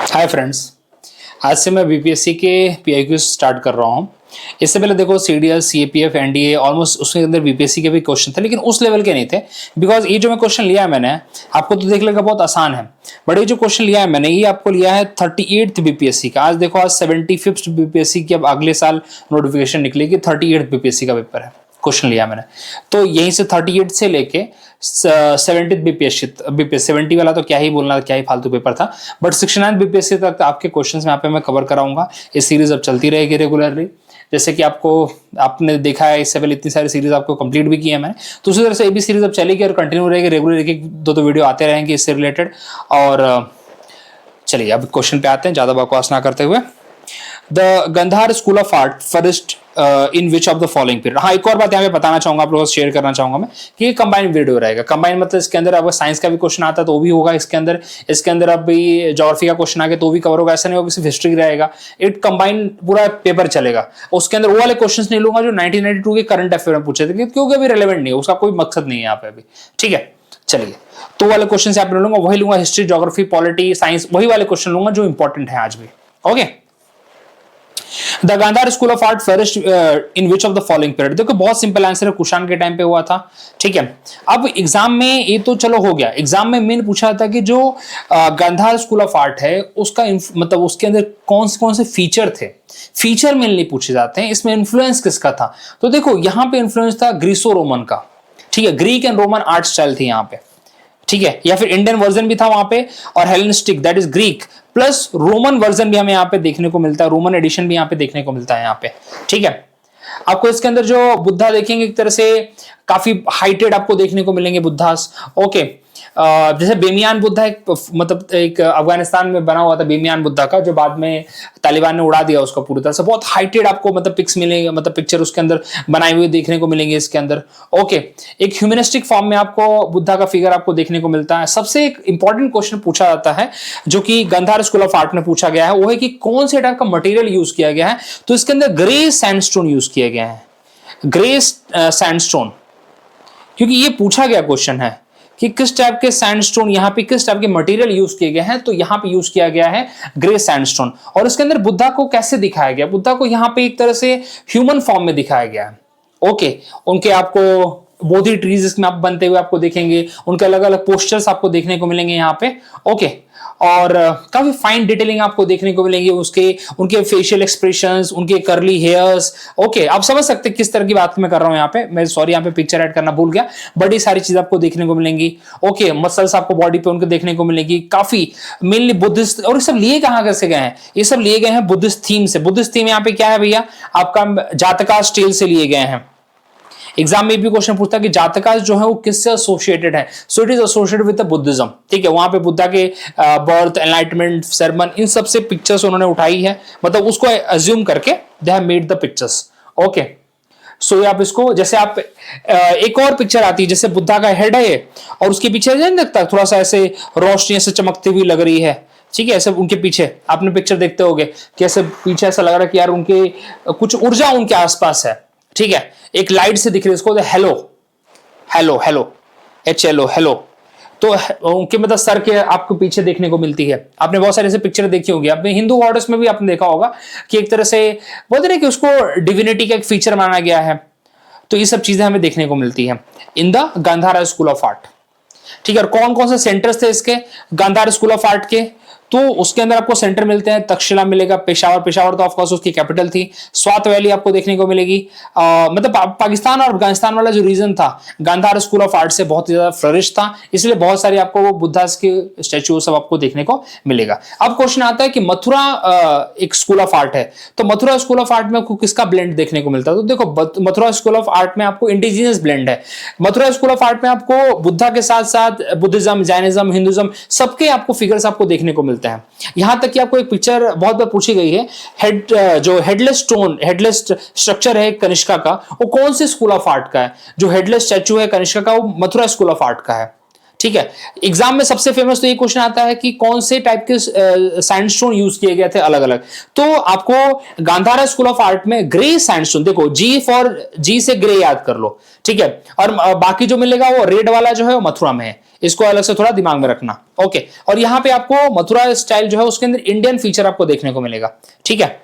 Hi friends, आज से मैं बीपीएससी के पीआईक्यू स्टार्ट कर रहा हूँ। इससे पहले देखो सीडीएल, सीएपीएफ, एनडीए ऑलमोस्ट उसके अंदर बीपीएससी के भी क्वेश्चन थे, लेकिन उस लेवल के नहीं थे। बिकॉज ये जो मैं क्वेश्चन लिया है मैंने, आपको तो देख लेगा बहुत आसान है, बट ये जो क्वेश्चन लिया है मैंने, ये आपको लिया है 38th बीपीएससी का। आज देखो, आज 75th बीपीएससी की अब अगले साल नोटिफिकेशन निकलेगी। 38th बीपीएससी का पेपर है, क्वेश्चन लिया मैंने। तो यहीं से 38 से लेके 70 बीपीएससी, 70 वाला तो क्या ही बोलना, क्या ही फालतू पेपर था, बट 69 बीपीएससी तक आपके क्वेश्चंस यहाँ पे मैं कवर कराऊंगा। ये सीरीज अब चलती रहेगी रेगुलरली, जैसे कि आपने देखा है इससे पहले इतनी सारी सीरीज आपको कंप्लीट भी की है मैंने। तो उसी तरह से ये भी सीरीज अब चलेगी और कंटिन्यू रहेगी, रेगुलर एक दो वीडियो आते रहेंगे इससे रिलेटेड। और चलिए अब क्वेश्चन पे आते हैं, ज्यादा बकवास ना करते हुए। The Gandhara school of art first in which of the following period. हाँ, एक और बात यहाँ पे बताना चाहूंगा, आप लोगों से शेयर करना चाहूंगा मैं कि ये कंबाइंड वीडियो रहेगा। कंबाइंड मतलब इसके अंदर अगर साइंस का भी क्वेश्चन आता है तो वो भी होगा इसके अंदर अब भी ज्योग्राफी का क्वेश्चन आ गया तो भी कवर होगा। ऐसा नहीं होगा सिर्फ हिस्ट्री रहेगा, इट कंबाइंड पूरा पेपर चलेगा। उसके अंदर वो वाले क्वेश्चन नहीं लूंगा जो 1992 के करंट अफेयर में पूछे थे, क्योंकि अभी रेलेवेंट नहीं है, उसका कोई मकसद नहीं है यहाँ पे अभी। ठीक है, चलिए तो वाले क्वेश्चन यहाँ पे लूंगा, वही लूंगा, हिस्ट्री, ज्योग्राफी, पॉलिटी, साइंस, वही वाले क्वेश्चन लूंगा जो इंपॉर्टेंट है आज भी। Okay, the Gandhara school of art flourished in which of the following period. देखो बहुत सिंपल आंसर है, कुषाण के टाइम पे हुआ था। ठीक है, अब एग्जाम में ये तो चलो हो गया, एग्जाम में मेन पूछा था कि जो गांधार स्कूल ऑफ आर्ट है उसका मतलब उसके अंदर कौन से फीचर थे। फीचर मेनली पूछे जाते हैं, इसमें इन्फ्लुएंस किसका था। तो देखो यहाँ पे इन्फ्लुएंस था ग्रीसो रोमन का। ठीक है, Greek and Roman art style थी यहाँ पे। ठीक है, या फिर इंडियन वर्जन भी था वहां पे, और Hellenistic that is Greek plus Roman version भी हमें यहाँ पे देखने को मिलता है, रोमन एडिशन भी यहाँ पे देखने को मिलता है यहाँ पे। ठीक है, आपको इसके अंदर जो बुद्धा देखेंगे एक तरह से काफी हाइटेड आपको देखने को मिलेंगे बुद्धास। ओके, जैसे बेमियान बुद्धा मतलब एक अफगानिस्तान में बना हुआ था बेमियान बुद्धा का, जो बाद में तालिबान ने उड़ा दिया उसका पूरी तरह से। बहुत हाइटेड आपको मतलब पिक्स मिलेंगे, मतलब पिक्चर उसके अंदर बनाए हुए देखने को मिलेंगे इसके अंदर। ओके, एक ह्यूमनिस्टिक फॉर्म में आपको बुद्धा का फिगर आपको देखने को मिलता है। सबसे एक इंपॉर्टेंट क्वेश्चन पूछा जाता है जो कि गांधार स्कूल ऑफ आर्ट में पूछा गया है, वो है कि कौन से टाइप का मटेरियल यूज किया गया है। तो इसके अंदर ग्रे सैंडस्टोन यूज किया गया है, ग्रे सैंडस्टोन, क्योंकि ये पूछा गया क्वेश्चन है कि किस टाइप के सैंडस्टोन, यहाँ पे किस टाइप के मटेरियल यूज किए गए हैं। तो यहाँ पे यूज किया गया है ग्रे सैंडस्टोन। और इसके अंदर बुद्धा को कैसे दिखाया गया, बुद्धा को यहाँ पे एक तरह से ह्यूमन फॉर्म में दिखाया गया है। ओके, उनके आपको बोधि ट्रीज इसमें आप बनते हुए आपको देखेंगे, उनके अलग अलग पोस्टर्स आपको देखने को मिलेंगे यहाँ पे। ओके, और काफी फाइन डिटेलिंग आपको देखने को मिलेंगी, उनके फेशियल एक्सप्रेशंस, उनके कर्ली हेयर्स। ओके, आप समझ सकते हैं किस तरह की बात मैं कर रहा हूं यहाँ पे। मैं सॉरी यहाँ पे पिक्चर ऐड करना भूल गया, बड़ी सारी चीज आपको देखने को मिलेंगी। ओके, मसल्स आपको बॉडी पे उनके देखने को मिलेगी, काफी मेनली बुद्धिस्ट। और ये सब लिए कहाँ कैसे गए हैं, ये सब लिए गए हैं बुद्धिस्ट थीम से। बुद्धिस्ट थीम यहाँ पे क्या है भैया, आपका जातका स्टाइल से लिए गए हैं। एग्जाम में भी क्वेश्चन पूछता है कि जातका जो है वो किससे एसोसिएटेड है। So it is associated with the Buddhism. ठीक है, वहां पे बुद्धा के बर्थ, एनलाइटमेंट, सरमन, इन सब से पिक्चर्स उन्होंने उठाई है, मतलब उसको अज्यूम करके they have made the pictures. Okay, so आप इसको, जैसे आप एक और पिक्चर आती है, जैसे बुद्धा का हेड है और उसके पीछे नहीं लगता थोड़ा सा ऐसे रोशनी ऐसे चमकती हुई लग रही है। ठीक है, ऐसे उनके पीछे आपने पिक्चर देखते होगे कि ऐसे पीछे ऐसा लग रहा है कि यार उनके कुछ ऊर्जा उनके आसपास है। ठीक है, एक लाइट से दिख रही है, इसको hello hello hello, HLO hello. तो उनके मतलब सर के आपको पीछे देखने को मिलती है। आपने बहुत सारे ऐसे पिक्चर देखी होगी, आपने हिंदू गॉडेस में भी आपने देखा होगा कि एक तरह से बोलते हैं कि उसको डिविनिटी का एक फीचर माना गया है। तो ये सब चीजें हमें देखने को मिलती है in the Gandhara school of art. ठीक है, और कौन कौन से सेंटर्स थे इसके गांधार स्कूल ऑफ आर्ट के, तो उसके अंदर आपको सेंटर मिलते हैं, तक्षशिला मिलेगा, पेशावर तो ऑफकोर्स उसकी कैपिटल थी, स्वात वैली आपको देखने को मिलेगी। मतलब पाकिस्तान और अफगानिस्तान वाला जो रीजन था, गांधार स्कूल ऑफ आर्ट से बहुत ज्यादा फ्लरिश था, इसलिए बहुत सारे आपको वो बुद्धा के स्टैच्यू सब आपको देखने को मिलेगा। अब क्वेश्चन आता है कि मथुरा एक स्कूल ऑफ आर्ट है, तो मथुरा स्कूल ऑफ आर्ट में किसका ब्लेंड देखने को मिलता है। तो देखो मथुरा स्कूल ऑफ आर्ट में आपको इंडिजिनियस ब्लेंड है। मथुरा स्कूल ऑफ आर्ट में आपको बुद्धा के साथ साथ बुद्धिज्म, जैनिज्म, हिंदुज्म सबके आपको फिगर्स आपको देखने को मिलते हैं। यहां तक कि आपको एक पिक्चर बहुत बार पूछी गई है, जो हेडलेस स्ट्रक्चर है कनिष्का का, वो कौन से स्कूल ऑफ आर्ट का है। जो हेडलेस स्टैचू है कनिष्का का, वो मथुरा स्कूल ऑफ आर्ट का है। ठीक है, एग्जाम में सबसे फेमस तो ये क्वेश्चन आता है कि कौन से टाइप के सैंडस्टोन यूज किए गए थे अलग अलग। तो आपको गांधार स्कूल ऑफ आर्ट में ग्रे सैंडस्टोन, देखो जी से ग्रे याद कर लो। ठीक है, और बाकी जो मिलेगा वो रेड वाला जो है वो मथुरा में है। इसको अलग से थोड़ा दिमाग में रखना। ओके, और यहाँ पे आपको मथुरा स्टाइल जो है उसके अंदर इंडियन फीचर आपको देखने को मिलेगा, ठीक है।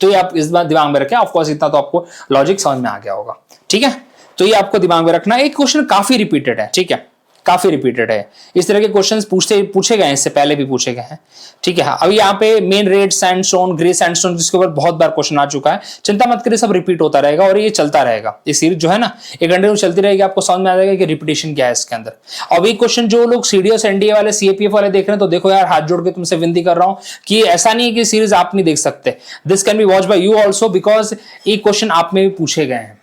तो ये आप इस बात दिमाग में रखें। ऑफ कोर्स इतना तो आपको लॉजिक समझ में आ गया होगा, ठीक है। तो ये आपको दिमाग में रखना। एक क्वेश्चन काफी रिपीटेड है, ठीक है, काफी रिपीटेड है। इस तरह के क्वेश्चंस पूछे गए हैं, इससे पहले भी पूछे गए हैं, ठीक है। अब यहाँ पे main red sandstone, grey sandstone, जिसके ऊपर बहुत बार क्वेश्चन आ चुका है, चिंता मत करिए, सब रिपीट होता रहेगा और ये चलता रहेगा। ये सीरीज जो है ना, ये कंटिन्यू चलती रहेगी, आपको समझ में आ जाएगा कि रिपीटेशन क्या है इसके अंदर। अब ये क्वेश्चन जो लोग सीडीएस एनडीए वाले सीएपीएफ वाले देख रहे हैं, तो देखो यार, हाथ जोड़ के तुमसे विनती कर रहा हूं कि ऐसा नहीं है कि सीरीज आप नहीं देख सकते, this can be watch by you also, because ये क्वेश्चन आप में भी पूछे गए हैं,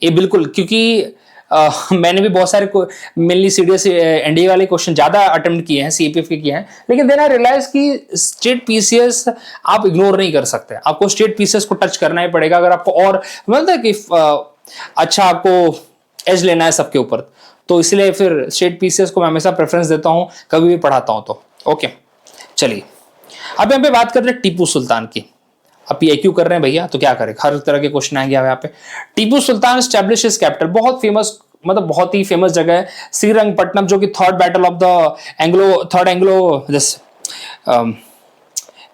ये बिल्कुल। क्योंकि मैंने भी बहुत सारे मेनली सीडीएस एनडीए वाले क्वेश्चन ज्यादा अटेम्प्ट किए हैं, सीएपीएफ के किए हैं, लेकिन देन आई रियलाइज कि स्टेट पीसीएस आप इग्नोर नहीं कर सकते, आपको स्टेट पीसीएस को टच करना ही पड़ेगा अगर आपको और मतलब है कि अच्छा आपको एज लेना है सबके ऊपर। तो इसलिए फिर स्टेट पीसीएस को मैं हमेशा प्रेफरेंस देता हूं, कभी भी पढ़ाता हूं तो। ओके, चलिए अब यहाँ पे बात कर रहे हैं टीपू सुल्तान की। अब पीआईक्यू कर रहे हैं भैया, तो क्या करें, हर तरह के क्वेश्चन आएंगे यहाँ पे। Tipu Sultan establish his capital, बहुत फेमस, मतलब बहुत ही फेमस जगह है श्रीरंगपट्टनम, जो कि third battle of the Anglo this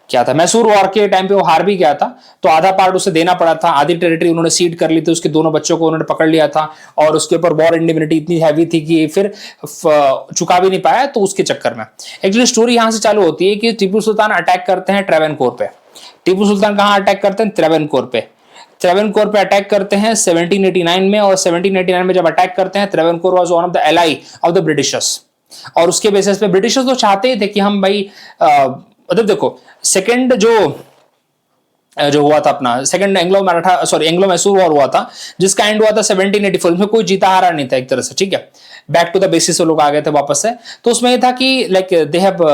क्या था, मैसूर वॉर के टाइम पे वो हार भी गया था, तो आधा पार्ट उसे देना पड़ा था, आधी टेरिटरी उन्होंने सीड कर ली थी, उसके दोनों बच्चों को उन्होंने पकड़ लिया था, और उसके ऊपर वॉर इंडिमिनिटी इतनी हैवी थी कि फिर चुका भी नहीं पाया। तो उसके चक्कर में एक्चुअली स्टोरी यहां से चालू होती है कि टीपू सुल्तान अटैक करते हैं ट्रेवेनकोर पे। टीपू सुल्तान कहां अटैक करते हैं? ट्रेवेनकोर पे। ट्रेवेनकोर पे अटैक करते हैं 1789 में, और 1789 में जब अटैक करते हैं, Travancore was one of the ally of the Britishers, और उसके बेसिस पे ब्रिटिशर्स तो चाहते ही थे कि हम भाई मतलब देखो, सेकंड जो हुआ था अपना सेकंड एंग्लो मैसूर वॉर हुआ था, जिसका एंड हुआ था 1784 में, कोई जीता हारा नहीं था एक तरह से, ठीक है। बैक टू द बेसिस लोग आ गए थे वापस से। तो उसमें ये था कि लाइक दे हैव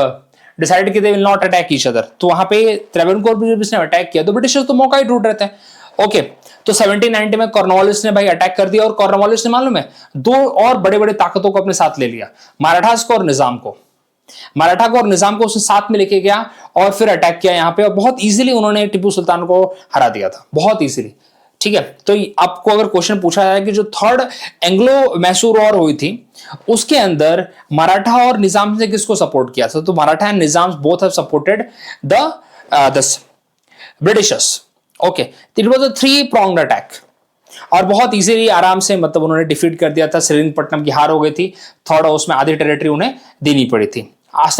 डिसाइडेड कि they will not attack each other. तो वहां पे ट्रेवेनकोर पे जिसने अटैक किया, तो ब्रिटिशर्स तो मौका ही ढूंढ रहे थे। ओके, तो 1790 में कॉर्नवालिस ने भाई अटैक कर दिया, और कॉर्नवालिस ने मालूम है 2 और बड़े बड़े ताकतों को अपने साथ ले लिया, मराठास को और निजाम को। मराठा को और निजाम को उसने साथ में लेके गया और फिर अटैक किया यहाँ पे, और बहुत इजीली उन्होंने टीपू सुल्तान को हरा दिया था, बहुत इजीली, ठीक है। तो आपको अगर क्वेश्चन पूछा जाए कि जो थर्ड एंग्लो मैसूर वॉर हुई थी, उसके अंदर मराठा और निजाम ने किसको सपोर्ट किया था, तो Maratha and Nizam both have supported the Britishers. Okay, it was a 3-pronged attack, और बहुत इजीली आराम से मतलब उन्होंने डिफीट कर दिया था। श्रीरंगपट्टनम की हार हो गई थी, थर्ड उसमें आधी टेरिटरी उन्हें देनी पड़ी थी,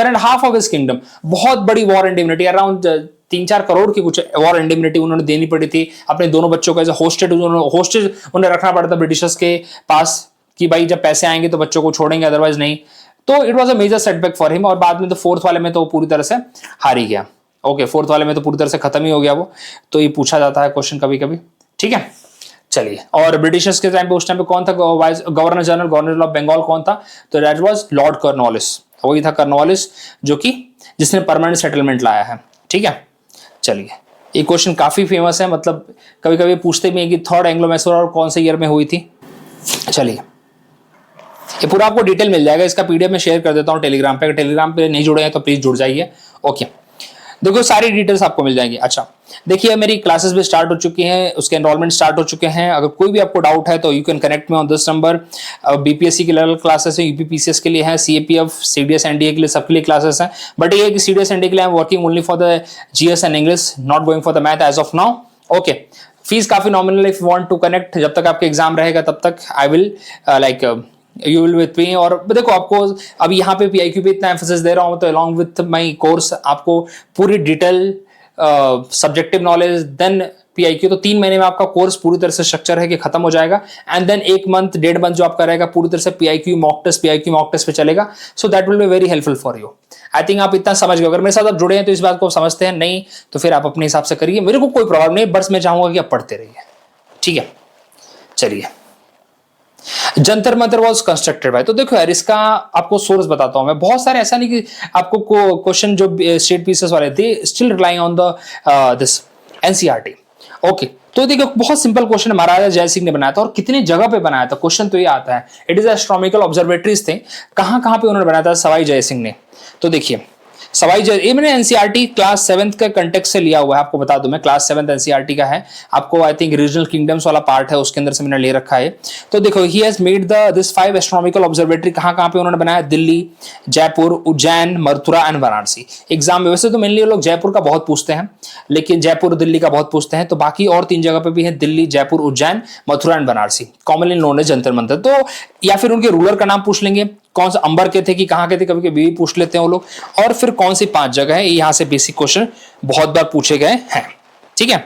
and half of his kingdom. बहुत बड़ी वॉर इंडिमिनिटी, अराउंड 3-4 करोड़ की कुछ वॉर इंडिमिनिटी उन्होंने देनी पड़ी थी अपने दोनों बच्चों को एज होस्टेज उन्हें रखना पड़ा था ब्रिटिशर्स के पास, कि भाई जब पैसे आएंगे तो बच्चों को छोड़ेंगे, अदरवाइज नहीं। तो it was a major setback for him, और बाद में तो 4th वाले में तो पूरी तरह से हार ही गया। ओके, 4th वाले में तो पूरी तरह से खत्म ही हो गया वो। तो ये पूछा जाता है क्वेश्चन कभी कभी, ठीक है। चलिए, और ब्रिटिशर्स के टाइम पे उस टाइम पे कौन था गवर्नर जनरल ऑफ बंगाल कौन था? तो दैट वाज लॉर्ड कॉर्नवालिस, वही था कॉर्नवालिस जो कि जिसने परमानेंट सेटलमेंट लाया है, ठीक है। चलिए, ये क्वेश्चन काफी फेमस है, मतलब कभी कभी पूछते भी हैं कि थर्ड एंग्लो मैसूर और कौन से ईयर में हुई थी। चलिए, ये पूरा आपको डिटेल मिल जाएगा, इसका पीडीएफ में शेयर कर देता हूँ टेलीग्राम पे। अगर टेलीग्राम पे नहीं जुड़े हैं तो प्लीज जुड़ जाइए। ओके, देखो सारी डिटेल्स आपको मिल जाएंगी। अच्छा, देखिए मेरी क्लासेस भी स्टार्ट हो चुकी हैं, उसके एनरोलमेंट स्टार्ट हो चुके हैं। अगर कोई भी आपको डाउट है तो you can connect me on this number. BPSC के लेवल क्लासेस है, यूपीपीसीएस के लिए है, सीएपीएफ, सीडीएस एनडीए के लिए, सबके लिए क्लासेस हैं। बट ये कि सीडीएस एनडीए के लिए I am working only for the GS and English, not going for the math as of now. Okay, fees काफी nominal, if you want to connect, जब तक आपके एग्जाम रहेगा तब तक I will like you will with me. और देखो आपको अभी यहाँ पे पीआईक्यू पे इतना एम्फेसिस दे रहा हूँ, तो अलॉन्ग विथ माय कोर्स आपको पूरी detail subjective knowledge, then PIQ, तो 3 महीने में आपका कोर्स पूरी तरह से स्ट्रक्चर है कि खत्म हो जाएगा। एंड देन 1 मंथ 1.5 मंथ जो आपका रहेगा पूरी तरह से पीआईक्यू मॉक टेस्ट पे चलेगा। So that will be very helpful for you. I think आप इतना समझ गए। अगर मेरे साथ आप जुड़े हैं तो इस बात को समझते हैं, नहीं तो फिर आप अपने हिसाब से करिए, मेरे को कोई प्रॉब्लम नहीं, बस मैं चाहूंगा कि आप पढ़ते रहिए, ठीक है। चलिए, Jantar Mantar was constructed by, तो देखो यार इसका आपको सोर्स बताता हूं मैं। बहुत सारे, ऐसा नहीं कि आपको क्वेश्चन जो स्टेट पीसेस वाले थे still relying on the this NCERT. Okay, तो देखो बहुत सिंपल क्वेश्चन महाराजा जय सिंह ने बनाया था, और कितनी जगह पे बनाया था क्वेश्चन तो ये आता है। इट इज एस्ट्रोनॉमिकल ऑब्जर्वेटरीज थे, कहां कहां पे उन्होंने बनाया था सवाई जय सिंह ने। तो देखिए ये मैंने एनसीईआरटी क्लास 7th का कंटेक्स्ट से लिया हुआ है, आपको बता दूं मैं, क्लास 7th एनसीईआरटी का है, आपको आई थिंक रीजनल किंगडम्स वाला पार्ट है उसके अंदर से मैंने ले रखा है। तो देखो he has made this 5 astronomical observatory, कहां पे उन्होंने बनाया, दिल्ली, जयपुर, उज्जैन, मथुरा एंड वाराणसी। एग्जाम में वैसे तो मेनली लोग जयपुर का बहुत पूछते हैं, लेकिन जयपुर दिल्ली का बहुत पूछते हैं, तो बाकी और 3 जगह पे भी है, Delhi, Jaipur, Ujjain, Mathura and Varanasi, commonly known as Jantar Mantar. तो या फिर उनके रूलर का नाम पूछ लेंगे, कौन सा अंबर के थे कि कहां के थे, कभी कभी पूछ लेते हैं वो लोग, और फिर कौन सी 5 जगह है, यहां से बेसिक क्वेश्चन बहुत बार पूछे गए हैं। ठीक है,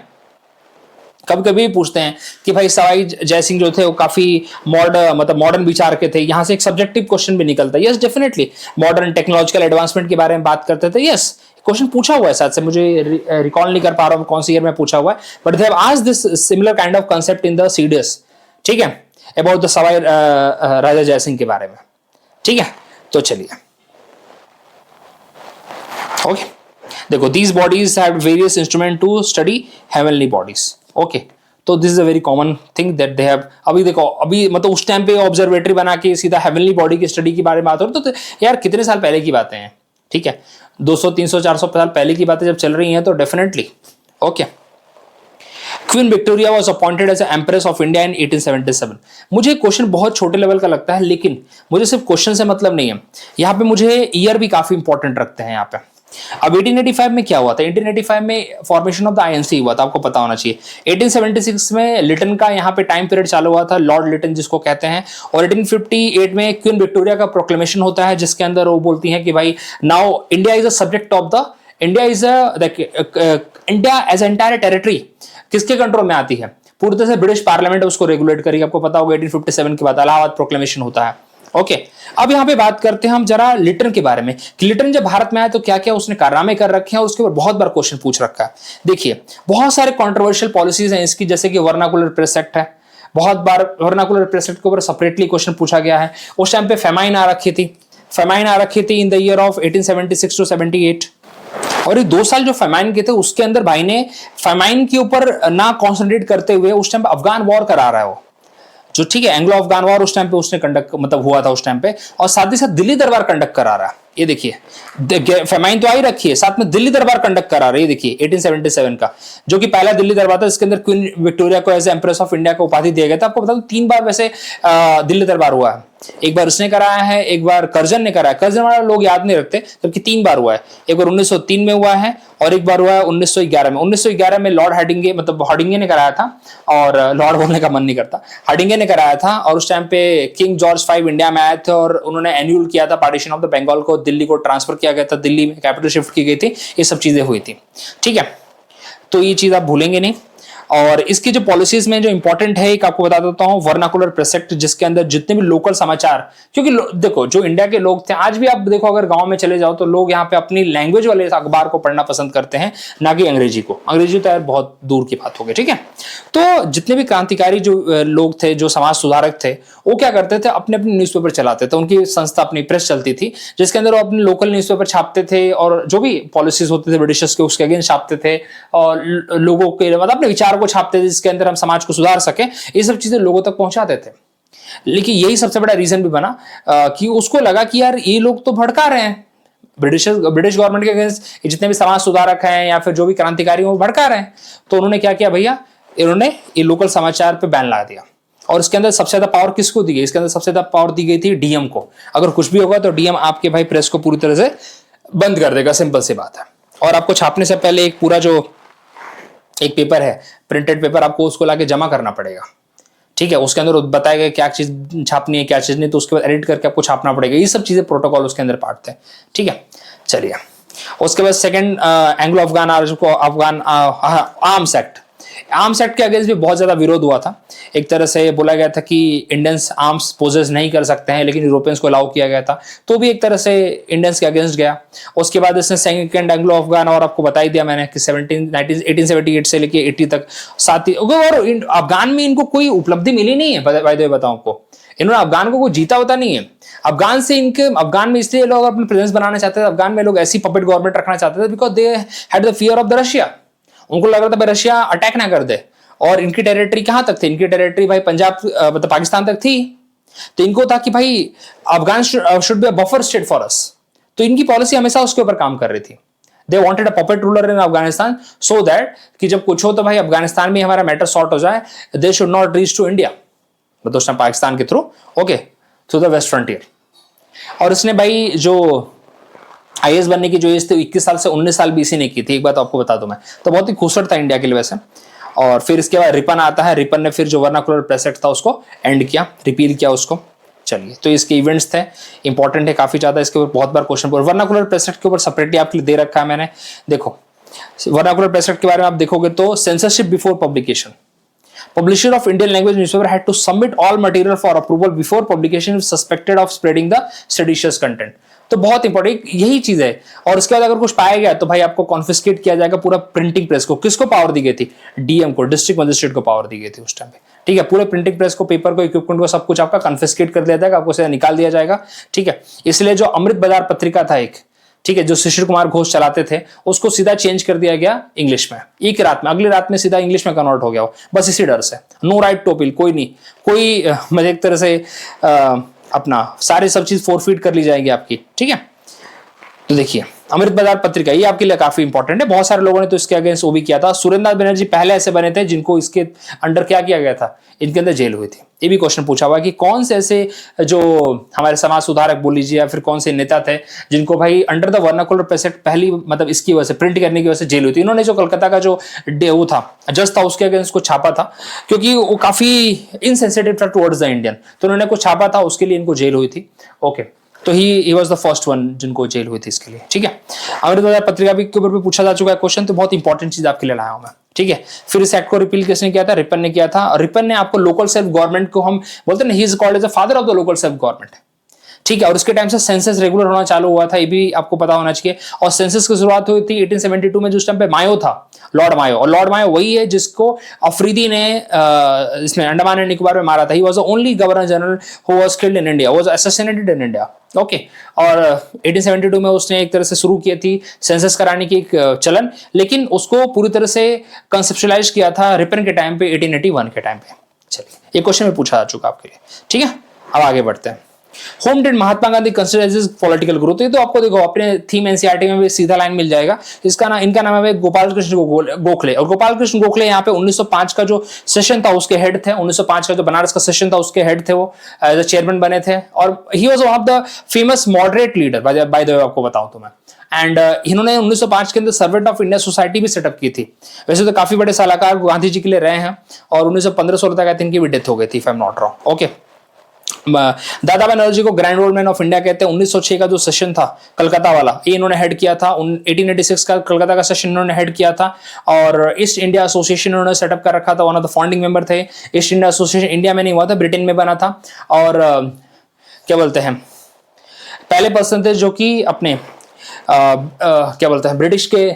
कभी कभी पूछते हैं कि भाई सवाई जयसिंह जो थे वो काफी मॉडर्न विचार के थे, यहां से एक सब्जेक्टिव क्वेश्चन भी निकलता है। Yes definitely, modern technological advancement के बारे में बात करते थे। यस, क्वेश्चन पूछा हुआ है, साथ से मुझे रिकॉल नहीं कर पा रहा हूं कौन सी ईयर में पूछा हुआ है, but they have asked this similar kind of concept in the CDS. ठीक है, अबाउट द सवाई राजा जयसिंह के बारे में। ठीक है, तो चलिए ओके, देखो these bodies have various instrument to study heavenly bodies. Okay, तो this is a very common thing that they have. अभी देखो, अभी मतलब उस टाइम पे ऑब्जर्वेटरी बना के सीधा हेवनली बॉडी की स्टडी के बारे में बात हो रही, तो यार कितने साल पहले की बातें हैं। ठीक है, 200 300 400 साल पहले की बातें जब चल रही हैं, तो definitely okay. Queen Victoria was appointed as empress of India in 1877। मुझे क्वेश्चन बहुत छोटे लेवल का लगता है, लेकिन मुझे सिर्फ क्वेश्चन से मतलब नहीं है, यहाँ पे मुझे ईयर भी काफी इंपॉर्टेंट रखते हैं यहाँ पे। अब 1885 में क्या हुआ था, 1885 में फॉर्मेशन ऑफ द आईएनसी हुआ था, आपको पता होना चाहिए। 1876 में लिटन का यहाँ पे टाइम पीरियड चालू हुआ था, लॉर्ड लिटन जिसको कहते हैं, और 1858 में क्वीन विक्टोरिया का प्रोक्लेमेशन होता है, जिसके अंदर वो बोलती हैं कि भाई now India is a subject of the India as entire territory किसके कंट्रोल में आती है, पूरी तरह से ब्रिटिश पार्लियामेंट उसको रेगुलेट करेगी। आपको पता होगा 1857 के बाद इलाहाबाद प्रोक्लेमेशन होता है। ओके, अब यहां पे बात करते हैं हम जरा लिटन के बारे में कि लिटन जब भारत में आया तो क्या क्या उसने कारनामे कर रखे हैं, और उसके ऊपर बहुत बार क्वेश्चन पूछ रखा है। देखिए, बहुत सारे कंट्रोवर्शियल पॉलिसीज हैं इसकी, जैसे कि वर्नाकुलर प्रेस एक्ट है, बहुत बार वर्नाकुलर प्रेस एक्ट के ऊपर सेपरेटली क्वेश्चन पूछा गया है। उस टाइम पे फेमाइन आ रखी थी in the year of 1876 to 78, और ये 2 साल जो फेमाइन के थे उसके अंदर भाई ने फेमाइन के ऊपर ना कॉन्सेंट्रेट करते हुए उस टाइम पे अफगान वॉर करा रहा है वो, जो ठीक है एंग्लो अफगान वॉर उस टाइम पे उसने कंडक्ट हुआ था उस टाइम पे, और साथ ही साथ दिल्ली दरबार कंडक्ट करा रहा है। ये देखिए, फेमाइन तो आई रखी है, साथ में दिल्ली दरबार कंडक्ट करा रहा है। ये देखिए 1877 का, जो कि पहला दिल्ली दरबार था, इसके अंदर क्वीन विक्टोरिया को एज एम्प्रेस ऑफ इंडिया का उपाधि दिया गया था। आपको बता दूं 3 बार वैसे दिल्ली दरबार हुआ है, एक बार उसने कराया है, एक बार कर्जन ने कराया, कर्जन वाला लोग याद नहीं रखते, जबकि 3 बार हुआ है। एक बार 1903 में हुआ है, और एक बार हुआ है 1911 में। 1911 में लॉर्ड हार्डिंगे ने कराया था, और लॉर्ड बोलने का मन नहीं करता, हार्डिंगे ने कराया था, और उस टाइम पे किंग जॉर्ज 5 इंडिया में आए थे, और उन्होंने एन्यूल किया था पार्टीशन ऑफ द बंगाल को, दिल्ली को ट्रांसफर किया गया था, दिल्ली में कैपिटल शिफ्ट की गई थी, ये सब चीजें हुई थी। ठीक है, तो ये चीज आप भूलेंगे नहीं। और इसकी जो पॉलिसीज में जो इंपॉर्टेंट है, एक आपको बता देता हूं, वर्नाकुलर प्रेस एक्ट, जिसके अंदर जितने भी लोकल समाचार, क्योंकि देखो जो इंडिया के लोग थे, आज भी आप देखो अगर गांव में चले जाओ तो लोग यहाँ पे अपनी लैंग्वेज वाले अखबार को पढ़ना पसंद करते हैं, ना कि अंग्रेजी को। अंग्रेजी तो यार बहुत दूर की बात हो गई। ठीक है, तो जितने भी क्रांतिकारी जो लोग थे, जो समाज सुधारक थे, वो क्या करते थे, अपने अपने न्यूज़पेपर चलाते थे, उनकी संस्था अपनी प्रेस चलती थी, जिसके अंदर वो अपने लोकल न्यूज़पेपर छापते थे, और जो भी पॉलिसीज होते थे ब्रिटिशर्स के उसके अगेंस्ट छापते थे, और लोगों के मतलब अपने विचार को छापते थे, जिसके अंदर हम समाज को सुधार सके, ये सब चीजें लोगों तक पहुंचाते थे। लेकिन यही सबसे बड़ा रीजन भी बना कि उसको लगा कि यार ये लोग तो भड़का रहे हैं, ब्रिटिश गवर्नमेंट के अगेंस्ट जितने भी समाज सुधारक हैं या फिर जो भी क्रांतिकारी हैं वो भड़का रहे हैं। तो उन्होंने क्या किया भैया, इन्होंने ये लोकल समाचार पे बैन लगा दिया। और इसके अंदर सबसे ज्यादा पावर किसको दी गई, इसके अंदर सबसे ज्यादा पावर दी गई थी डीएम को। अगर कुछ भी होगा तो डीएम आपके भाई प्रेस को पूरी तरह से बंद कर देगा, सिंपल सी बात है। और आपको छापने से पहले एक पूरा जो एक पेपर है, प्रिंटेड पेपर, आपको उसको लाके जमा करना पड़ेगा। ठीक है, उसके अंदर बताएगा क्या चीज छापनी है क्या चीज नहीं, तो उसके बाद एडिट करके आपको छापना पड़ेगा। ये सब चीजें प्रोटोकॉल उसके अंदर पार्ट थे। ठीक है, चलिए उसके बाद second Anglo Afghan arms act. Arms act के अगेंस्ट भी बहुत ज्यादा विरोध हुआ था। एक तरह से बोला गया था कि इंडियंस आर्म्स पोजेस नहीं कर सकते हैं, लेकिन यूरोपियंस को अलाउ किया गया था, तो भी एक तरह से इंडियंस के अगेंस्ट गया। उसके बाद इसने सेकंड एंग्लो अफगान, और आपको बता ही दिया मैंने कि 1878 से लेके 80 तक साथ ही, और अफगान में इनको कोई उपलब्धि मिली नहीं है। बाय द वे बताऊं आपको, इन्होंने अफगान को कोई जीता होता नहीं है। अफगान में इसलिए लोग अपने प्रेजेंस बनाना चाहते थे, अफगान में लोग ऐसी पपेट गवर्नमेंट रखना चाहते थे, because they had the fear of the Russia. उनको लग रहा था रशिया अटैक ना कर दे, और इनकी टेरिटरी कहां तक थी, इनकी टेरिटरी भाई पंजाब मतलब पाकिस्तान तक थी। तो इनको था कि भाई Afghan should be a buffer state for us. तो इनकी पॉलिसी हमेशा उसके ऊपर काम कर रही थी। They wanted a puppet ruler in Afghanistan so that कि जब कुछ हो तो भाई अफगानिस्तान में हमारा मैटर सॉर्ट हो जाए, they should not reach to India, मतलब उस टाइम पाकिस्तान के through, okay, through the west frontier. और इसने भाई जो आईएएस बनने की जो एज थी 21 साल से 19 साल भी इसी ने की थी, एक बात आपको बता दूं मैं, तो बहुत ही खूबसूरत था इंडिया के लिए वैसे। और फिर इसके बाद रिपन आता है, रिपन ने फिर जो वर्नाकुलर प्रेस एक्ट था उसको एंड किया, रिपील किया उसको। चलिए, तो इसके इवेंट्स थे, इंपॉर्टेंट है काफी ज्यादा, इसके ऊपर बहुत बार क्वेश्चन पूछा। वर्नाकुलर प्रेस एक्ट के ऊपर सेपरेटली आपके लिए दे रखा है मैंने, देखो वर्नाकुलर प्रेस एक्ट के बारे में आप देखोगे तो censorship before publication, publisher of Indian language newspaper had to submit all material for approval before publication if suspected of spreading the seditious content। तो बहुत इंपॉर्टेंट यही चीज है। और उसके बाद अगर कुछ पाया गया तो भाई आपको कॉन्फिस्केट किया जाएगा पूरा प्रिंटिंग प्रेस को। किसको पावर दी गई थी? डीएम को, डिस्ट्रिक्ट मजिस्ट्रेट को पावर दी गई थी उस टाइम पे, ठीक है। पूरे प्रिंटिंग प्रेस को, पेपर को, इक्विपमेंट को, सब कुछ आपका कॉन्फिस्केट कर दिया जाएगा, आपको से निकाल दिया जाएगा, ठीक है। इसलिए जो अमृत बाजार पत्रिका था एक, ठीक है, जो शिशिर कुमार घोष चलाते थे, उसको सीधा चेंज कर दिया गया इंग्लिश में, एक रात में, अगली रात में सीधा इंग्लिश में कन्वर्ट हो गया वो, बस इसी डर से। नो राइट टू अपील, कोई नहीं, कोई मतलब एक तरह से अपना सारे सब चीज फोरफीट कर ली जाएगी आपकी, ठीक है। तो देखिए अमृत बाजार पत्रिका, ये आपके लिए काफी इंपॉर्टेंट है, बहुत सारे लोगों ने तो इसके अगेंस्ट वो भी किया था। सुरेंद्र नाथ बनर्जी पहले ऐसे बने थे जिनको इसके अंडर क्या किया गया था, इनके अंदर जेल हुई थी। ये भी क्वेश्चन पूछा हुआ कि कौन से ऐसे जो हमारे समाज सुधारक बोल लीजिए या फिर कौन से नेता थे जिनको भाई under the vernacular press act पहली मतलब इसकी वजह से, प्रिंट करने की वजह से जेल हुई थी। इन्होंने जो कलकत्ता का जो वो था जज था उसके अगेंस्ट को छापा था, क्योंकि वो काफी इनसेंसिटिव था टुवर्ड्स द इंडियन, तो उन्होंने कुछ छापा था, उसके लिए इनको जेल हुई थी, ओके। तो he was the first one जिनको जेल हुई थी इसके लिए, ठीक है। अमृत बाजार पत्रिका भी के ऊपर भी पूछा जा चुका है क्वेश्चन, तो बहुत इंपॉर्टेंट चीज आपके लिए लाया हूं मैं, ठीक है। फिर इस एक्ट को रिपील किसने किया था? रिपन ने किया था। और रिपन ने आपको लोकल सेल्फ गवर्नमेंट को, हम बोलते हैं ना, he is called as the father of the local self government, ठीक है। और उसके टाइम से सेंसस रेगुलर होना चालू हुआ था, ये भी आपको पता होना चाहिए। और सेंसस की शुरुआत हुई थी 1872 में, जिस टाइम पे मायो था, लॉर्ड मायो। और लॉर्ड मायो वही है जिसको अफरीदी ने इसमें अंडमान एंड निकोबार में मारा था। He was the only governor general who was killed in India, was assassinated in India, okay. और 1872 में उसने एक तरह से शुरू की थी सेंसस कराने की एक चलन, लेकिन उसको पूरी तरह से कंसेप्चुअलाइज किया था रिपन के टाइम पे, 1881 के टाइम पे। चलिए, ये क्वेश्चन में पूछा जा चुका आपके लिए, ठीक है। अब आगे बढ़ते हैं। Whom did Mahatma Gandhi consider as political growth, ये तो आपको देखो अपने थीम एनसीईआरटी में भी सीधा लाइन मिल जाएगा। इनका नाम है गोपाल कृष्ण गोखले। और गोपाल कृष्ण गोखले यहाँ पे 1905 का जो सेशन था उसके हेड थे। 1905 का जो बनारस का सेशन था उसके हेड थे, वो एज चेयरमैन बने थे। और he was one of the famous moderate leader, by the way आपको बताऊं तो मैं। एंड इन्होंने 1905 के अंदर सर्वेंट ऑफ इंडिया सोसाइटी भी सेटअप की थी। वैसे तो काफी बड़े सलाहकार गांधी जी के लिए रहे हैं, और 1915-16 तक इनकी भी डेथ हो गई थी, if I am not wrong, okay. दादा भाई नौरोजी को grand old man of India कहते हैं। 1906 का जो सेशन था कलकत्ता वाला, ये इन्होंने हेड किया था। 1886 का कलकत्ता का सेशन इन्होंने हेड किया था। और ईस्ट इंडिया एसोसिएशन इन्होंने सेटअप कर रखा था, one of the founding member थे। ईस्ट इंडिया एसोसिएशन इंडिया में नहीं हुआ था, ब्रिटेन में बना था। और क्या बोलते हैं, पहले पर्सन थे जो कि अपने क्या बोलते हैं, ब्रिटिश के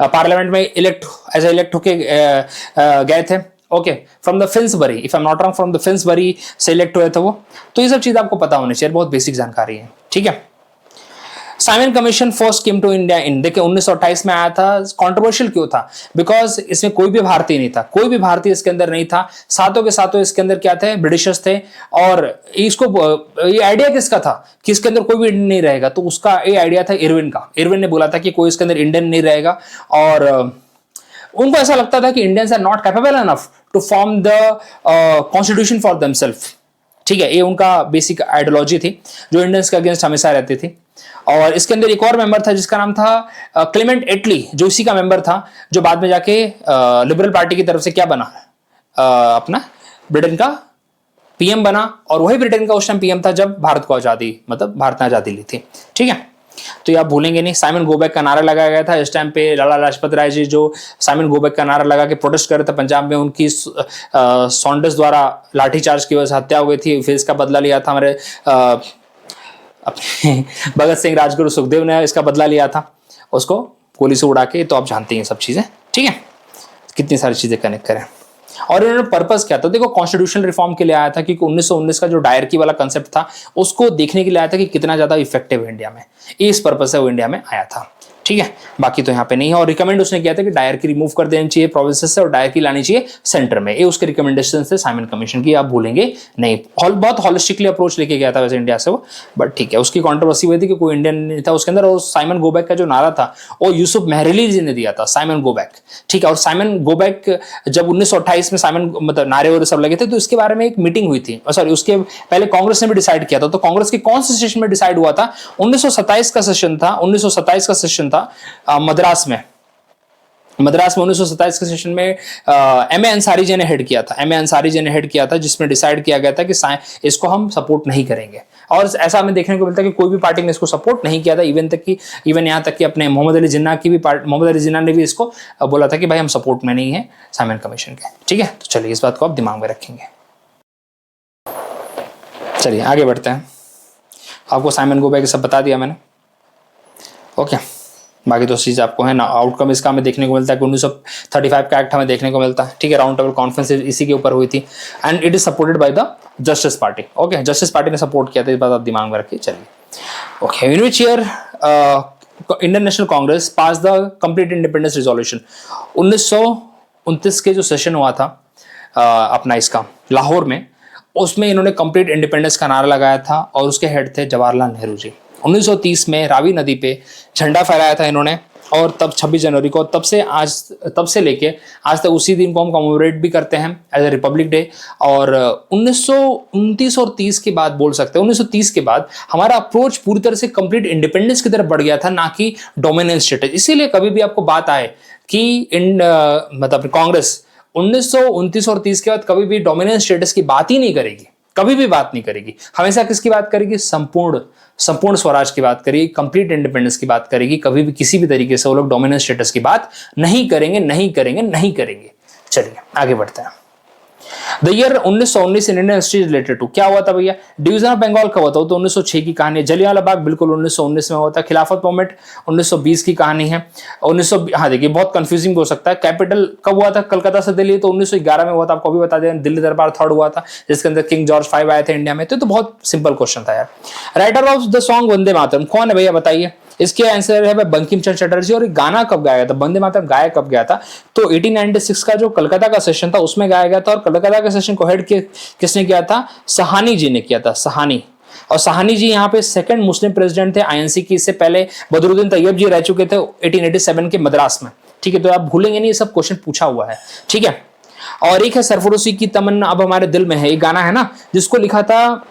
पार्लियामेंट में इलेक्ट होके गए थे, okay, from the Finsbury, if I am not wrong, from the Finsbury select हुए थे वो। तो ये सब चीज आपको पता होनी चाहिए, बहुत बेसिक जानकारी है, ठीक है। Simon commission first came to India in, देखिए 1928 में आया था। कंट्रोवर्शियल क्यों था? बिकॉज इसमें कोई भी भारतीय नहीं था, कोई भी भारतीय इसके अंदर नहीं था। सातों के सातों इसके अंदर क्या थे? ब्रिटिशर्स थे। और इसको ये आइडिया किसका था कि इसके अंदर कोई भी इंडियन नहीं रहेगा? तो उसका ये आइडिया था इरविन का। इरविन ने बोला था कि कोई इसके अंदर इंडियन नहीं रहेगा। और उनको ऐसा लगता था कि Indians are not capable enough to form the constitution for themselves, ठीक है। ये उनका बेसिक आइडियोलॉजी थी जो इंडियंस के अगेंस्ट हमेशा रहती थी। और इसके अंदर एक और मेंबर था जिसका नाम था क्लेमेंट एटली, जो इसी का मेंबर था, जो बाद में जाके लिबरल पार्टी की तरफ से क्या बना, अपना ब्रिटेन का पीएम बना। और वही ब्रिटेन का उस टाइम पीएम था जब भारत को आजादी, मतलब भारत ने आजादी ली थी, ठीक है। तो ये आप भूलेंगे नहीं। साइमन गो बैक का नारा लगाया गया था इस टाइम पे। लाला लाजपत राय जी जो साइमन गो बैक का नारा लगा के प्रोटेस्ट कर रहे थे पंजाब में, उनकी सॉन्डर्स द्वारा लाठीचार्ज की वजह से हत्या हो गई थी। फिर इसका बदला लिया था हमारे अपने भगत सिंह, राजगुरु, सुखदेव ने इसका बदला लिया था, उसको गोली से उड़ा के। तो आप जानते हैं सब चीजें, ठीक है, कितनी सारी चीजें कनेक्ट करें। और इन्होंने पर्पस क्या था? देखो कॉन्स्टिट्यूशनल रिफॉर्म के लिए आया था, क्योंकि 1919 का जो डायरकी वाला कंसेप्ट था उसको देखने के लिए आया था कि कितना ज्यादा इफेक्टिव है इंडिया में। इस पर्पस से वो इंडिया में आया था, ठीक है, बाकी तो यहाँ पे नहीं है। और रिकमेंड उसने किया था कि डायर की रिमूव कर देनी चाहिए प्रोविंसेस से और डायर की लानी चाहिए सेंटर में, ये उसके रिकमेंडेशन थे साइमन कमीशन की, आप भूलेंगे नहीं। बहुत हॉलिस्टिकली अप्रोच लेके गया था वैसे इंडिया से वो, बट ठीक है। उसकी कंट्रोवर्सी हुई थी कि कोई इंडियन नहीं था उसके अंदर, और साइमन गो बैक का जो नारा था वो यूसुफ मेहरली जी ने दिया था, साइमन गो बैक, ठीक है। और साइमन गो बैक जब 1928 में साइमन मतलब नारे और सब लगे थे, तो इसके बारे में एक मीटिंग हुई थी, सॉरी उसके पहले कांग्रेस ने भी डिसाइड किया था। तो कांग्रेस के कौन से सेशन में डिसाइड हुआ था? 1927 का सेशन था, 1927 का सेशन था मद्रास में 1927 के सेशन में एम ए अंसारी जी ने हेड किया था, जिसमें डिसाइड किया गया था कि इसको हम सपोर्ट नहीं करेंगे। और ऐसा हमें देखने को मिलता है कि कोई भी पार्टी ने इसको सपोर्ट नहीं किया था, इवन यहाँ तक कि अपने मोहम्मद अली जिन्ना ने भी इसको बोला था कि भाई हम सपोर्ट में नहीं है साइमन कमीशन के, ठीक है। तो चलिए इस बात को आप दिमाग में रखेंगे। चलिए आगे बढ़ते हैं। आपको साइमन गो बैक सब बता दिया मैंने, ओके। बाकी तो चीज़ आपको है ना, आउटकम इसका हमें देखने को मिलता है कि 1935 का एक्ट हमें देखने को मिलता है, ठीक है। राउंड टेबल कॉन्फ्रेंस इसी के ऊपर हुई थी and it is supported by the justice party, okay. Justice party ने सपोर्ट किया था, इस बात आप दिमाग में रखिए। चलिए okay. In which year Indian national Congress pass the complete independence resolution? 1929 के जो सेशन हुआ था अपना इसका लाहौर में, उसमें इन्होंने कंप्लीट इंडिपेंडेंस का नारा लगाया था और उसके हेड थे जवाहरलाल नेहरू जी। 1930 में रावी नदी पे झंडा फहराया था इन्होंने, और तब 26 जनवरी को, तब से लेके आज तक उसी दिन को हम कमेमोरेट भी करते हैं एज ए रिपब्लिक डे। और 1929 और 30 के बाद बोल सकते हैं, 1930 के बाद हमारा अप्रोच पूरी तरह से कंप्लीट इंडिपेंडेंस की तरफ बढ़ गया था, ना कि डोमिनेंस स्टेटस। इसीलिए कभी भी आपको बात आए कि मतलब कांग्रेस 1929 और 30 के बाद कभी भी डोमिनेंस स्टेटस की बात ही नहीं करेगी, कभी भी बात नहीं करेगी। हमेशा किसकी बात करेगी? संपूर्ण स्वराज की बात करेगी, कंप्लीट इंडिपेंडेंस की बात करेगी। कभी भी किसी भी तरीके से वो लोग डोमिनेंस स्टेटस की बात नहीं करेंगे। चलिए आगे बढ़ते हैं। The year 1919 in Indian history related to, क्या हुआ था भैया? डिवीजन ऑफ बंगाल कब हुआ था? तो 1906 की कहानी है। जलियांवाला बाग बिल्कुल 1919 में हुआ था। खिलाफत मूवमेंट 1920 की कहानी है। 1900, हाँ देखिए बहुत कंफ्यूजिंग हो सकता है। कैपिटल कब हुआ था कलकत्ता से दिल्ली? तो 1911 में हुआ था, आपको भी बता दें। दिल्ली दरबार थर्ड हुआ था, जिसके अंदर किंग जॉर्ज 5 आए थे इंडिया में। तो बहुत सिंपल क्वेश्चन था यार। Writer of the song Vande Mataram कौन है भैया बताइए? इसके आंसर है बंकिम चंद्र चटर्जी। और गाना कब गाया गया था? वंदे मातरम गाया कब गया था? तो 1896 का जो कलकत्ता का सेशन था उसमें गाया गया था। और कलकत्ता के सेशन को हेड किसने किया था? सहानी जी ने किया था, सहानी। और सहानी जी यहाँ पे सेकंड मुस्लिम प्रेसिडेंट थे आईएनसी की। इससे पहले बदरुद्दीन तैयब जी रह चुके थे 1887 के मद्रास में, ठीक है। तो आप भूलेंगे नहीं, ये सब क्वेश्चन पूछा हुआ है, ठीक है। और एक है सरफरोशी की तमन्ना अब हमारे दिल में है, एक गाना है ना जिसको लिखा था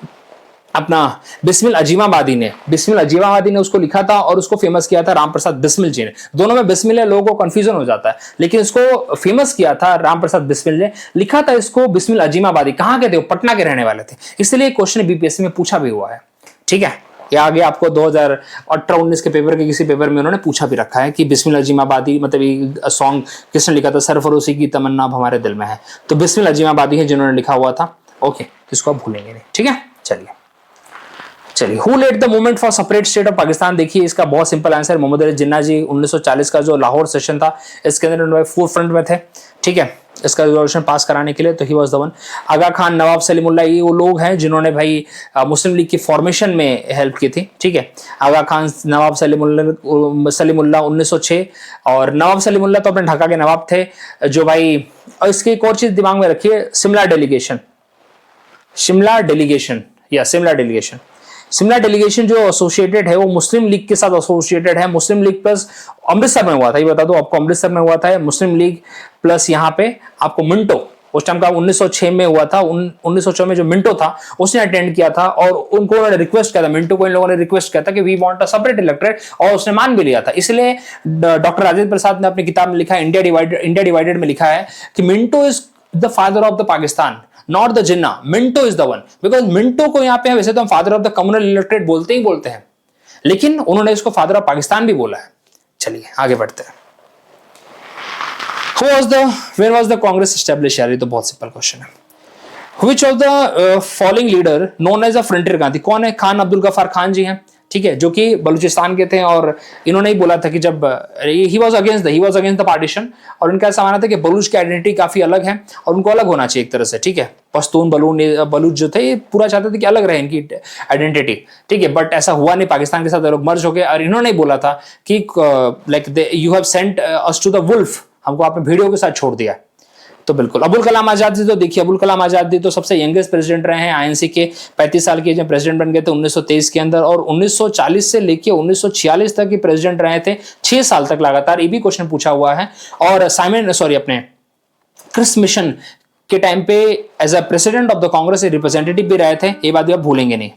अपना बिस्मिल अजीमाबादी ने उसको लिखा था और उसको फेमस किया था राम प्रसाद बिस्मिल जी ने। दोनों में बिस्मिल है, लोगों को कंफ्यूजन हो जाता है, लेकिन इसको फेमस किया था राम प्रसाद बिस्मिल ने। लिखा था इसको बिस्मिल अजीमाबादी। कहाँ के थे? वो पटना के रहने वाले थे, इसलिए क्वेश्चन बीपीएससी में पूछा भी हुआ है, ठीक है। या आगे आपको 2018-19 के पेपर के किसी पेपर में उन्होंने पूछा भी रखा है कि बिस्मिल अजीमाबादी मतलब ये सॉन्ग किसने लिखा था? सरफरोशी की तमन्ना अब हमारे दिल में है। तो बिस्मिल अजीमाबादी है जिन्होंने लिखा हुआ था, ओके। इसको आप भूलेंगे नहीं, ठीक है। चलिए who led the movement for separate state of Pakistan? देखिए इसका बहुत सिंपल आंसर मोहम्मद अली जिन्ना जी। 1940 का जो लाहौर सेशन था इसके अंदर फोर फ्रंट में थे, ठीक है, इसका रिजोल्यूशन पास कराने के लिए। तो ही वाज द वन। आगा खान, नवाब सलीमुल्लाह, ये वो लोग हैं जिन्होंने भाई मुस्लिम लीग की फॉर्मेशन में हेल्प की थी, ठीक है। आगा खान, नवाब सलीमुल्लाह 1906। और नवाब सलीमुल्लाह तो अपने ढाका के नवाब थे जो भाई। और इसकी एक और चीज दिमाग में रखिए, शिमला डेलीगेशन जो एसोसिएटेड है वो मुस्लिम लीग के साथ एसोसिएटेड है। मुस्लिम लीग प्लस अमृतसर में हुआ था, ये बता दो आपको, अमृतसर में हुआ था मुस्लिम लीग प्लस यहाँ पे आपको मिंटो, उस टाइम का 1906 में हुआ था। 1906 में जो मिंटो था उसने अटेंड किया था और उनको उन्होंने रिक्वेस्ट किया था, मिंटो को इन लोगों ने रिक्वेस्ट किया था कि we want a separate electorate, और उसने मान भी लिया था। इसलिए डॉक्टर राजेंद्र प्रसाद ने अपनी किताब में लिखा है इंडिया डिवाइडेड में लिखा है कि Minto is the father of the Pakistan, not the Jinnah, Minto is the one. Because Minto को यहाँ पे वैसे तो हम father of the communal electorate बोलते हैं, लेकिन उन्होंने इसको फादर ऑफ पाकिस्तान भी बोला है। चलिए आगे बढ़ते हैं। When was the Congress established? यार ये तो बहुत सिंपल क्वेश्चन है। Which of the following leader known as a frontier Gandhi? कौन है? खान अब्दुल गफार खान जी हैं, ठीक है, जो कि बलूचिस्तान के थे, और इन्होंने ही बोला था कि जब he was against the partition, और इनका ऐसा मानना था कि बलूच की आइडेंटिटी काफी अलग है और उनको अलग होना चाहिए एक तरह से, ठीक है। पश्तून बलूच जो थे ये पूरा चाहते थे कि अलग रहे इनकी आइडेंटिटी, ठीक है, बट ऐसा हुआ नहीं, पाकिस्तान के साथ लोग मर्ज हो गए, और इन्होंने ही बोला था कि like you have sent us to the wolf, हमको आपने भेड़ियों के साथ छोड़ दिया। तो बिल्कुल अबुल कलाम आजाद जी, तो देखिए अबुल कलाम आजाद जी तो सबसे यंगेस्ट प्रेसिडेंट रहे हैं आईएनसी के, 35 साल के जब प्रेसिडेंट बन गए थे 1923 के अंदर, और 1940 से लेके 1946 तक के प्रेसिडेंट रहे थे, 6 साल तक लगातार। ये भी क्वेश्चन पूछा हुआ है। और अपने क्रिस मिशन के टाइम पे as a president of the Congress representative भी रहे थे, ये बात भी आप भूलेंगे नहीं।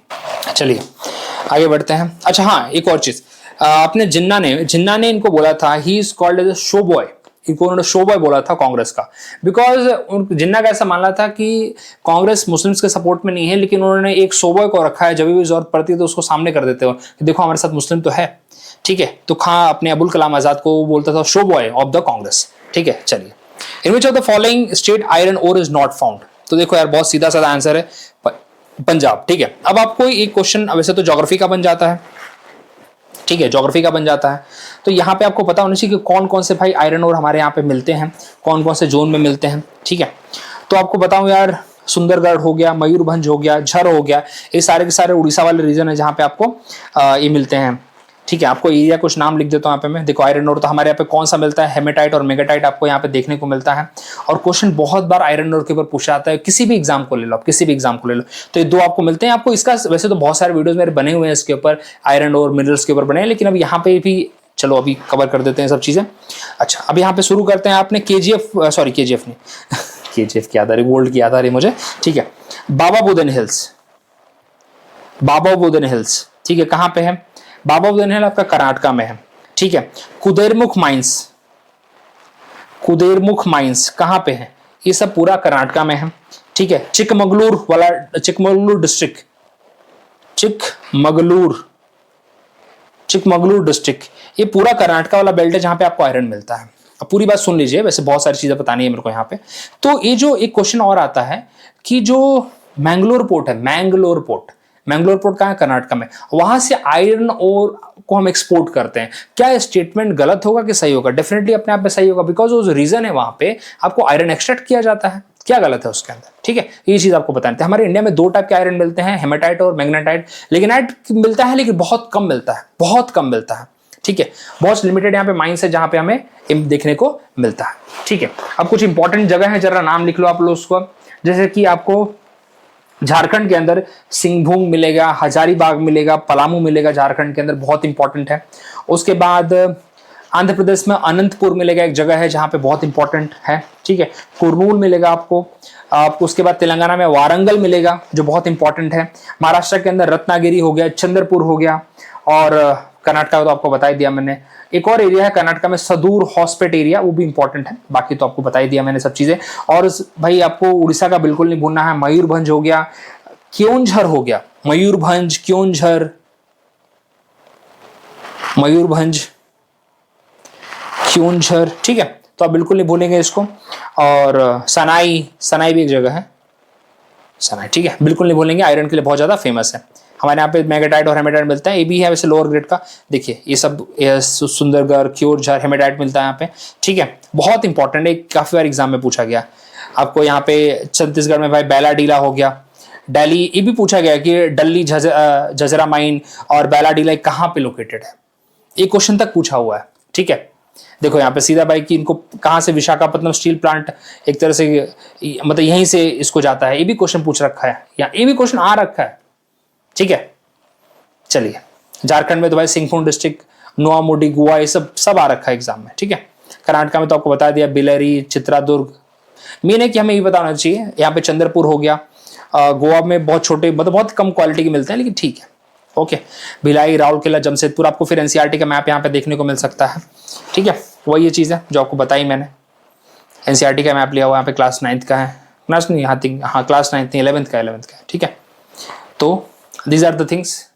चलिए आगे बढ़ते हैं। अच्छा हाँ, एक और चीज, आपने जिन्ना ने इनको बोला था he is called as a show boy, इनको उन्होंने शो बॉय बोला था कांग्रेस का, बिकॉज जिन्ना का ऐसा मानना था कि कांग्रेस मुस्लिम्स के सपोर्ट में नहीं है, लेकिन उन्होंने एक शो बॉय को रखा है, जब भी जरूरत पड़ती है तो उसको सामने कर देते हो कि देखो हमारे साथ मुस्लिम तो है, ठीक है। तो खां अपने अबुल कलाम आजाद को बोलता था show boy of the Congress, ठीक है। चलिए, in which of the following state iron ore is not found, तो देखो यार बहुत सीधा साधा आंसर है, पंजाब, ठीक है। अब आपको एक क्वेश्चन वैसे तो ज्योग्राफी का बन जाता है, ठीक है, ज्योग्राफी का बन जाता है, तो यहाँ पे आपको पता होना चाहिए कि कौन कौन से भाई आयरन ओर हमारे यहाँ पे मिलते हैं, कौन कौन से जोन में मिलते हैं, ठीक है। तो आपको बताऊं यार, सुंदरगढ़ हो गया, मयूरभंज हो गया, झर हो गया, ये सारे के सारे उड़ीसा वाले रीजन है जहाँ पे आपको ये मिलते हैं, ठीक है। आपको एरिया कुछ नाम लिख देता हूँ यहाँ पे मैं। देखो आयरन ओर तो हमारे यहाँ पे कौन सा मिलता है, हेमेटाइट और मेगाटाइट आपको यहाँ पे देखने को मिलता है, और क्वेश्चन बहुत बार आयरन ओर के ऊपर पूछा जाता है, किसी भी एग्जाम को ले लो, किसी भी एग्जाम को ले लो, तो ये दो आपको मिलते हैं। आपको इसका वैसे तो बहुत सारे वीडियोज मेरे बने हुए हैं इसके ऊपर, आयरन ओर मिनरल्स के ऊपर बने हैं, लेकिन अब यहाँ पे भी चलो अभी कवर कर देते हैं सब चीजें। अच्छा, अब यहाँ पे शुरू करते हैं। आपने केजीएफ नहीं केजीएफ की याद आ रही, गोल्ड की याद आ रही मुझे, ठीक है। बाबा बुदन हिल्स, ठीक है, कहाँ पे है बाबा बुदन हिल? आपका कर्नाटका में है, ठीक है। कुदेरमुख माइंस कहाँ पे है? ये सब पूरा कर्नाटका में है, ठीक है। चिकमगलूर डिस्ट्रिक्ट, ये पूरा कर्नाटका वाला बेल्ट है जहां पे आपको आयरन मिलता है। अब पूरी बात सुन लीजिए, वैसे बहुत सारी चीजें बतानी है मेरे को यहाँ पे। तो ये जो एक क्वेश्चन और आता है कि जो मैंगलोर पोर्ट कहाँ है? कर्नाटका में। वहां से आयरन ओर को हम एक्सपोर्ट करते हैं। क्या स्टेटमेंट गलत होगा कि सही होगा? डेफिनेटली अपने आप में सही होगा, बिकॉज वो जो रीजन है वहां पे आपको आयरन एक्सट्रैक्ट किया जाता है। क्या गलत है उसके अंदर? ठीक है, ये चीज आपको बताते हैं। हमारे इंडिया में 2 टाइप के आयरन मिलते हैं, हेमेटाइट और मैग्नेटाइट। लिग्नाइट मिलता है लेकिन बहुत कम मिलता है, ठीक है। बहुत लिमिटेड यहाँ पे माइंस है जहां पे हमें देखने को मिलता है, ठीक है। अब कुछ इंपॉर्टेंट जगह है, जरा नाम लिख लो आप लोग उसको। जैसे कि आपको झारखंड के अंदर सिंहभूम मिलेगा, हजारीबाग मिलेगा, पलामू मिलेगा, झारखंड के अंदर बहुत इंपॉर्टेंट है। उसके बाद आंध्र प्रदेश में अनंतपुर मिलेगा, एक जगह है जहां पे बहुत इंपॉर्टेंट है, ठीक है। कुरनूल मिलेगा आपको उसके बाद तेलंगाना में वारंगल मिलेगा जो बहुत इंपॉर्टेंट है। महाराष्ट्र के अंदर रत्नागिरी हो गया, चंद्रपुर हो गया, और कर्नाटका तो आपको बता ही दिया मैंने। एक और एरिया है कर्नाटका में सदूर हॉस्पेट एरिया, वो भी इंपॉर्टेंट है। बाकी तो आपको बता ही दिया मैंने सब चीजें। और भाई आपको उड़ीसा का बिल्कुल नहीं भूलना है, मयूरभंज हो गया, क्योंझर हो गया, मयूरभंज, क्योंझर, ठीक है। तो आप बिल्कुल नहीं भूलेंगे इसको। और सनाई भी एक जगह है, सनाई, ठीक है, बिल्कुल नहीं भूलेंगे। आयरन के लिए बहुत ज्यादा फेमस है। हमारे यहाँ पे मैग्नेटाइट और हेमेटाइट मिलता है, ये भी है वैसे लोअर ग्रेड का। देखिए ये सब सुंदरगढ़, क्योंझर, हेमेटाइट मिलता है यहाँ पे, ठीक है। बहुत इंपॉर्टेंट है, काफी बार एग्जाम में पूछा गया आपको। यहाँ पे छत्तीसगढ़ में भाई बैलाडीला हो गया, दिल्ली, ये भी पूछा गया कि डल्ली झजरा माइन और बैलाडीला कहाँ पे लोकेटेड है, एक क्वेश्चन तक पूछा हुआ है, ठीक है। देखो यहाँ पे सीधा भाई कि इनको कहाँ से, विशाखापट्टनम स्टील प्लांट एक तरह से मतलब यहीं से इसको जाता है, ये भी क्वेश्चन पूछ रखा है, या ये भी क्वेश्चन आ रखा है, ठीक है। चलिए, झारखंड में तो भाई सिंहभूम डिस्ट्रिक्ट, नोआमोडी, गोवा, ये सब आ रखा है एग्जाम में, ठीक है। कर्नाटका में तो आपको बता दिया, बिलरी, चित्रादुर्ग। मेन है कि हमें ये बताना चाहिए, यहाँ पे चंद्रपुर हो गया। गोवा में बहुत छोटे, मतलब बहुत कम क्वालिटी के मिलते हैं, लेकिन ठीक है, ओके। भिलाई, राउरकेला, जमशेदपुर, आपको फिर एनसीईआरटी का मैप यहाँ पे देखने को मिल सकता है, ठीक है। वही ये चीज़ है जो आपको बताई मैंने। एनसीईआरटी का मैप लिया हुआ, यहाँ पे क्लास 9th का है, क्लास नहीं, हाँ क्लास 9th नहीं, 11th का है, ठीक है। तो दीज आर द थिंग्स,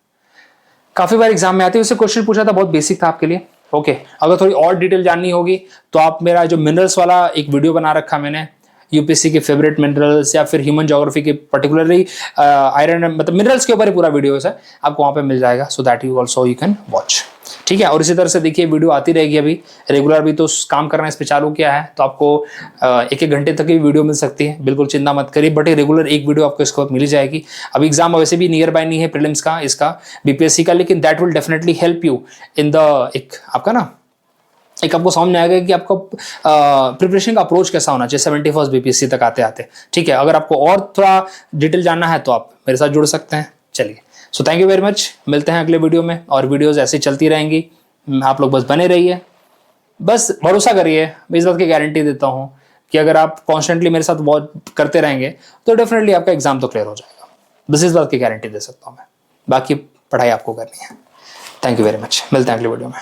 काफी बार एग्जाम में आती है। उससे क्वेश्चन पूछा था, बहुत बेसिक था आपके लिए, ओके। अगर थोड़ी और डिटेल जाननी होगी तो आप मेरा जो मिनरल्स वाला एक वीडियो बना रखा मैंने, यूपीएससी के फेवरेट मिनरल्स या फिर ह्यूमन ज्योग्राफी के पर्टिकुलरली आयरन मतलब मिनरल्स के ऊपर ही पूरा वीडियोस है, आपको वहाँ पे मिल जाएगा, so that you also you can watch. ठीक है, और इसी तरह से देखिए वीडियो आती रहेगी, अभी रेगुलर भी तो काम करना इस पे चालू किया है, तो आपको एक एक घंटे तक की वीडियो मिल सकती है, बिल्कुल चिंता मत करिए, बट रेगुलर एक वीडियो आपको इसके बाद मिल जाएगी। अभी एग्जाम वैसे भी नियर बाय नहीं है प्रीलिम्स का, इसका बीपीएससी का, लेकिन that will definitely help you in the एक आपका ना एक आपको समझ में आएगा कि आपका प्रिपरेशन का अप्रोच कैसा होना चाहिए 71st बीपीएससी तक आते आते। ठीक है, अगर आपको और थोड़ा डिटेल जानना है तो आप मेरे साथ जुड़ सकते हैं। चलिए, so thank you very much, मिलते हैं अगले वीडियो में, और वीडियोस ऐसे चलती रहेंगी, आप लोग बस बने रहिए, बस भरोसा करिए, मैं इस बात की गारंटी देता हूँ कि अगर आप कॉन्स्टेंटली मेरे साथ वॉच करते रहेंगे तो डेफिनेटली आपका एग्जाम तो क्लियर हो जाएगा, बस इस बात की गारंटी दे सकता हूँ मैं, बाकी पढ़ाई आपको करनी है। थैंक यू वेरी मच, मिलते हैं अगले वीडियो में।